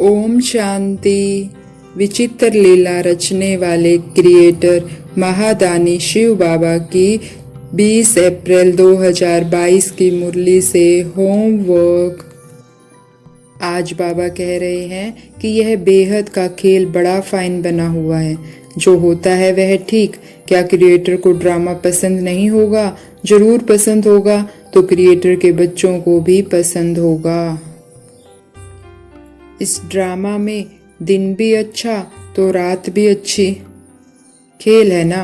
ओम शांति। विचित्र लीला रचने वाले क्रिएटर महादानी शिव बाबा की 20 अप्रैल 2022 की मुरली से होमवर्क। आज बाबा कह रहे हैं कि यह बेहद का खेल बड़ा फाइन बना हुआ है। जो होता है वह ठीक। क्या क्रिएटर को ड्रामा पसंद नहीं होगा? जरूर पसंद होगा। तो क्रिएटर के बच्चों को भी पसंद होगा। इस ड्रामा में दिन भी अच्छा तो रात भी अच्छी। खेल है ना।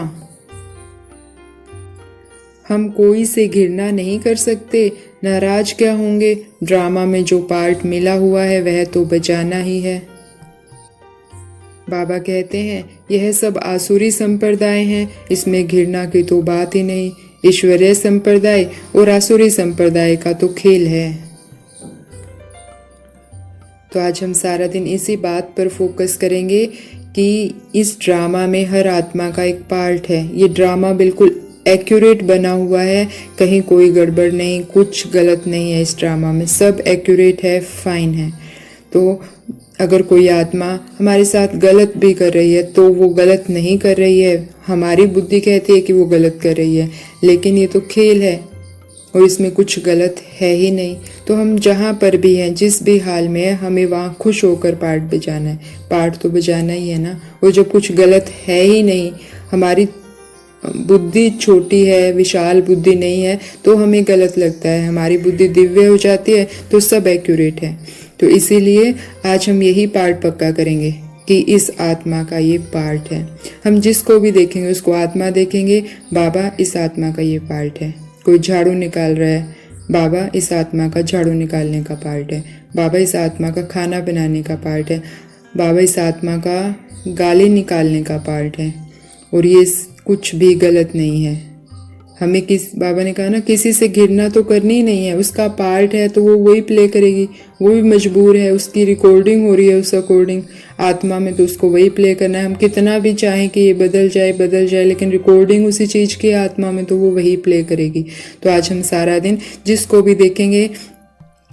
हम कोई से घृणा नहीं कर सकते। नाराज क्या होंगे? ड्रामा में जो पार्ट मिला हुआ है वह तो बजाना ही है। बाबा कहते हैं यह सब आसुरी संप्रदाय हैं, इसमें घृणा की तो बात ही नहीं। ईश्वरीय संप्रदाय और आसुरी संप्रदाय का तो खेल है। तो आज हम सारा दिन इसी बात पर फोकस करेंगे कि इस ड्रामा में हर आत्मा का एक पार्ट है। ये ड्रामा बिल्कुल एक्यूरेट बना हुआ है, कहीं कोई गड़बड़ नहीं, कुछ गलत नहीं है। इस ड्रामा में सब एक्यूरेट है, फाइन है। तो अगर कोई आत्मा हमारे साथ गलत भी कर रही है तो वो गलत नहीं कर रही है। हमारी बुद्धि कहती है कि वो गलत कर रही है, लेकिन ये तो खेल है और इसमें कुछ गलत है ही नहीं। तो हम जहाँ पर भी हैं, जिस भी हाल में है, हमें वहाँ खुश होकर पार्ट बजाना है। पार्ट तो बजाना ही है ना। और जब कुछ गलत है ही नहीं, हमारी बुद्धि छोटी है, विशाल बुद्धि नहीं है, तो हमें गलत लगता है। हमारी बुद्धि दिव्य हो जाती है तो सब एक्यूरेट है। तो इसीलिए आज हम यही पार्ट पक्का करेंगे कि इस आत्मा का ये पार्ट है। हम जिसको भी देखेंगे उसको आत्मा देखेंगे। बाबा इस आत्मा का ये पार्ट है। कोई झाड़ू निकाल रहा है, बाबा इस आत्मा का झाड़ू निकालने का पार्ट है। बाबा इस आत्मा का खाना बनाने का पार्ट है। बाबा इस आत्मा का गाली निकालने का पार्ट है। और ये कुछ भी गलत नहीं है। हमें बाबा ने कहा ना, किसी से घृणा तो करनी ही नहीं है। उसका पार्ट है तो वो वही प्ले करेगी। वो भी मजबूर है, उसकी रिकॉर्डिंग हो रही है उस अकॉर्डिंग। आत्मा में तो उसको वही प्ले करना है। हम कितना भी चाहें कि ये बदल जाए, लेकिन रिकॉर्डिंग उसी चीज़ की आत्मा में तो वो वही प्ले करेगी। तो आज हम सारा दिन जिसको भी देखेंगे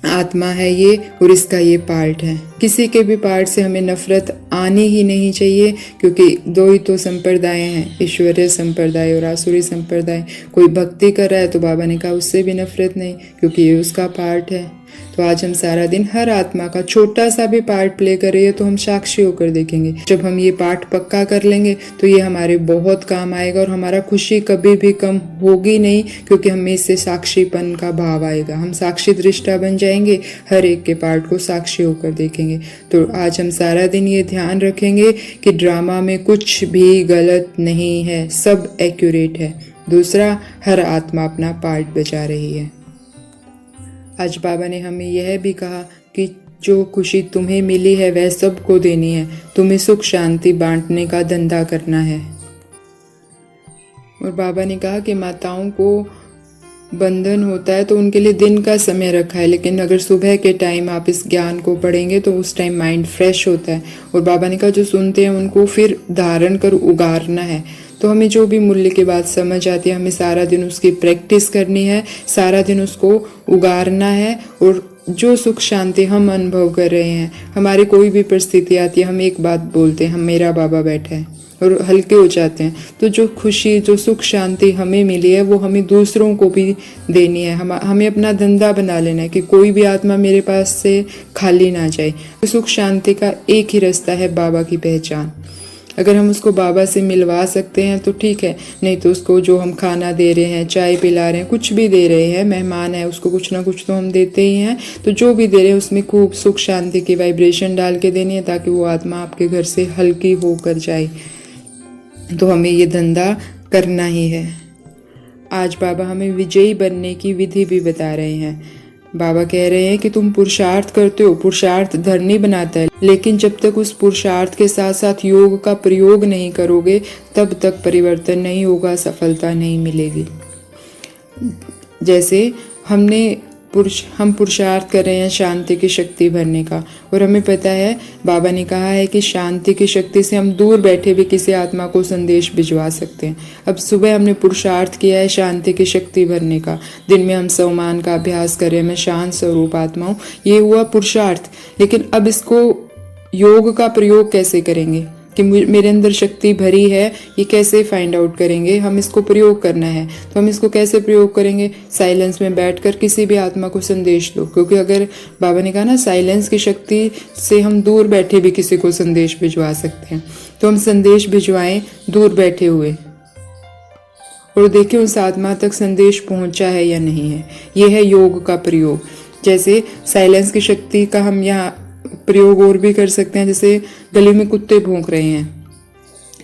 आत्मा है ये और इसका ये पार्ट है। किसी के भी पार्ट से हमें नफरत आनी ही नहीं चाहिए, क्योंकि दो ही तो संप्रदाय हैं, ईश्वरीय संप्रदाय और आसुरी संप्रदाय। कोई भक्ति कर रहा है तो बाबा ने कहा उससे भी नफरत नहीं, क्योंकि ये उसका पार्ट है। तो आज हम सारा दिन हर आत्मा का छोटा सा भी पार्ट प्ले कर रही है तो हम साक्षी होकर देखेंगे। जब हम ये पार्ट पक्का कर लेंगे तो ये हमारे बहुत काम आएगा और हमारा खुशी कभी भी कम होगी नहीं, क्योंकि हमें इससे साक्षीपन का भाव आएगा। हम साक्षी दृष्टा बन जाएंगे, हर एक के पार्ट को साक्षी होकर देखेंगे। तो आज हम सारा दिन ये ध्यान रखेंगे कि ड्रामा में कुछ भी गलत नहीं है, सब एक्यूरेट है। दूसरा, हर आत्मा अपना पार्ट बजा रही है। आज बाबा ने हमें यह भी कहा कि जो खुशी तुम्हें मिली है वह सबको देनी है। तुम्हें सुख शांति बांटने का धंधा करना है। और बाबा ने कहा कि माताओं को बंधन होता है तो उनके लिए दिन का समय रखा है, लेकिन अगर सुबह के टाइम आप इस ज्ञान को पढ़ेंगे तो उस टाइम माइंड फ्रेश होता है। और बाबा ने कहा जो सुनते हैं उनको फिर धारण कर उगारना है। तो हमें जो भी मूल्य की बात समझ आती है, हमें सारा दिन उसकी प्रैक्टिस करनी है, सारा दिन उसको उगारना है। और जो सुख शांति हम अनुभव कर रहे हैं, हमारी कोई भी परिस्थिति आती है, हम एक बात बोलते हैं, हम मेरा बाबा बैठा है, और हल्के हो जाते हैं। तो जो खुशी, जो सुख शांति हमें मिली है वो हमें दूसरों को भी देनी है। हमें अपना धंधा बना लेना है कि कोई भी आत्मा मेरे पास से खाली ना जाए। तो सुख शांति का एक ही रास्ता है, बाबा की पहचान। अगर हम उसको बाबा से मिलवा सकते हैं तो ठीक है, नहीं तो उसको जो हम खाना दे रहे हैं, चाय पिला रहे हैं, कुछ भी दे रहे हैं, मेहमान है उसको कुछ ना कुछ तो हम देते ही हैं। तो जो भी दे रहे हैं उसमें खूब सुख शांति की वाइब्रेशन डाल के देनी है, ताकि वो आत्मा आपके घर से हल्की होकर जाए। तो हमें ये धंधा करना ही है। आज बाबा हमें विजयी बनने की विधि भी बता रहे हैं। बाबा कह रहे हैं कि तुम पुरुषार्थ करते हो, पुरुषार्थ धरनी बनाता है, लेकिन जब तक उस पुरुषार्थ के साथ साथ योग का प्रयोग नहीं करोगे तब तक परिवर्तन नहीं होगा, सफलता नहीं मिलेगी। जैसे हम पुरुषार्थ कर रहे हैं शांति की शक्ति भरने का, और हमें पता है बाबा ने कहा है कि शांति की शक्ति से हम दूर बैठे भी किसी आत्मा को संदेश भिजवा सकते हैं। अब सुबह हमने पुरुषार्थ किया है शांति की शक्ति भरने का, दिन में हम सम्मान का अभ्यास कर रहे हैं, मैं शांत स्वरूप आत्मा हूँ, ये हुआ पुरुषार्थ। लेकिन अब इसको योग का प्रयोग कैसे करेंगे कि मेरे अंदर शक्ति भरी है, ये कैसे फाइंड आउट करेंगे, हम इसको प्रयोग करना है। तो हम इसको कैसे प्रयोग करेंगे? साइलेंस में बैठकर किसी भी आत्मा को संदेश दो, क्योंकि अगर बाबा ने कहा ना साइलेंस की शक्ति से हम दूर बैठे भी किसी को संदेश भिजवा सकते हैं। तो हम संदेश भिजवाएं दूर बैठे हुए और देखें उस आत्मा तक संदेश पहुंचा है या नहीं है। यह है योग का प्रयोग। जैसे साइलेंस की शक्ति का हम यहाँ प्रयोग और भी कर सकते हैं। जैसे गली में कुत्ते भौंक रहे हैं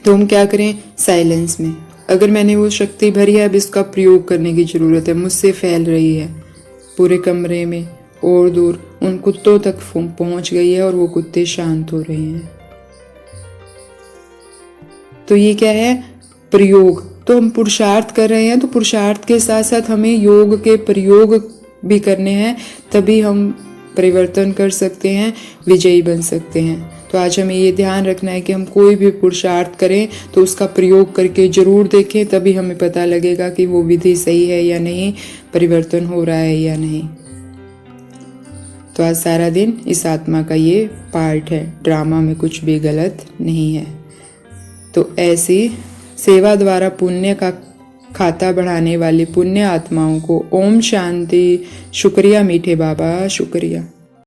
तो हम क्या करें? साइलेंस में अगर मैंने वो शक्ति भरी है, अब इसका प्रयोग करने की जरूरत है, मुझसे फैल रही है पूरे कमरे में और दूर उन कुत्तों तक पहुंच गई है और वो कुत्ते शांत हो रहे हैं। तो ये क्या है? प्रयोग। तो हम पुरुषार्थ कर रहे हैं, तो पुरुषार्थ के साथ साथ हमें योग के प्रयोग भी करने हैं, तभी हम परिवर्तन कर सकते हैं, विजयी बन सकते हैं। तो आज हमें ये ध्यान रखना है कि हम कोई भी पुरुषार्थ करें तो उसका प्रयोग करके जरूर देखें, तभी हमें पता लगेगा कि वो विधि सही है या नहीं, परिवर्तन हो रहा है या नहीं। तो आज सारा दिन इस आत्मा का ये पार्ट है, ड्रामा में कुछ भी गलत नहीं है। तो ऐसी सेवा द्वारा पुण्य का खाता बढ़ाने वाली पुण्य आत्माओं को ओम शांति। शुक्रिया मीठे बाबा, शुक्रिया।